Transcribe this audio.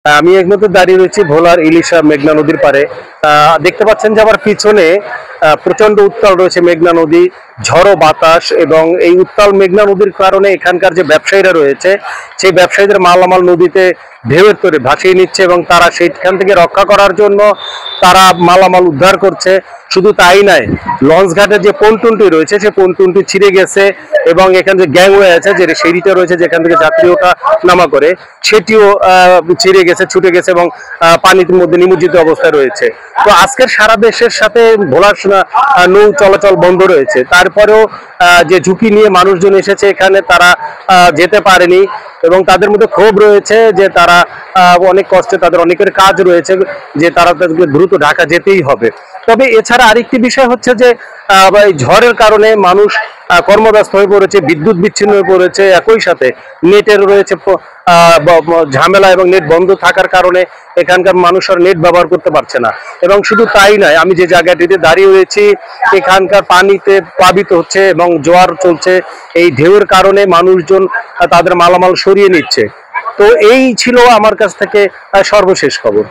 আমি এক মুহূর্তে দাঁড়িয়ে রয়েছি ভোলার ইলিশা মেঘনা নদীর পারে। দেখতে পাচ্ছেন যে আমার পিছনে প্রচন্ড উত্তাল রয়েছে মেঘনা নদী, ঝড়ো বাতাস, এবং এই উত্তাল মেঘনা নদীর কারণে এখানকার যে ব্যবসায়ীরা রয়েছে সেই ব্যবসায়ীদের মালামাল নদীতে ঢেউয়ের তরে ভাসিয়ে নিচ্ছে, এবং তারা সেইখান থেকে রক্ষা করার জন্য তারা মালামাল উদ্ধার করছে। শুধু তাই নয়, লঞ্চ ঘাটের যে পন্টুনটি রয়েছে সেই পন্টুনটি ছিঁড়ে গেছে, এবং এখানে যে গ্যাংওয়ে আছে, যে সিঁড়িটা রয়েছে যেখান থেকে যাত্রী ওঠা নামা করে, সেটিও ছিঁড়ে গেছে, ছুটে গেছে, এবং পানির মধ্যে নিমজ্জিত অবস্থায় রয়েছে। তো আজকের সারা দেশের সাথে ভোলার নৌ চলাচল বন্ধ রয়েছে, তারপরেও যে ঝুঁকি নিয়ে মানুষজন এসেছে এখানে তারা যেতে পারেনি, এবং তাদের মধ্যে ক্ষোভ রয়েছে যে তারা অনেক কষ্টে, তাদের অনেকের কাজ রয়েছে যে তারা তাদেরকে দ্রুত ঢাকা যেতেই হবে। তবে এছাড়া আরেকটি বিষয় হচ্ছে যে এই ঝড়ের কারণে মানুষ কর্মব্যস্ত হয়ে পড়েছে, বিদ্যুৎ বিচ্ছিন্ন হয়ে পড়েছে, একই সাথে নেটের রয়েছে ঝামেলা, এবং নেট বন্ধ থাকার কারণে এখানকার মানুষ আর নেট ব্যবহার করতে পারছে না। এবং শুধু তাই নয়, আমি যে জায়গাটিতে দাঁড়িয়ে রয়েছি এখানকার পানিতে প্লাবিত হচ্ছে এবং জোয়ার চলছে। এই ঢেউয়ের কারণে মানুষজন তাদের মালামাল সরিয়ে নিচ্ছে। তো এই ছিল আমার কাছ থেকে সর্বশেষ খবর।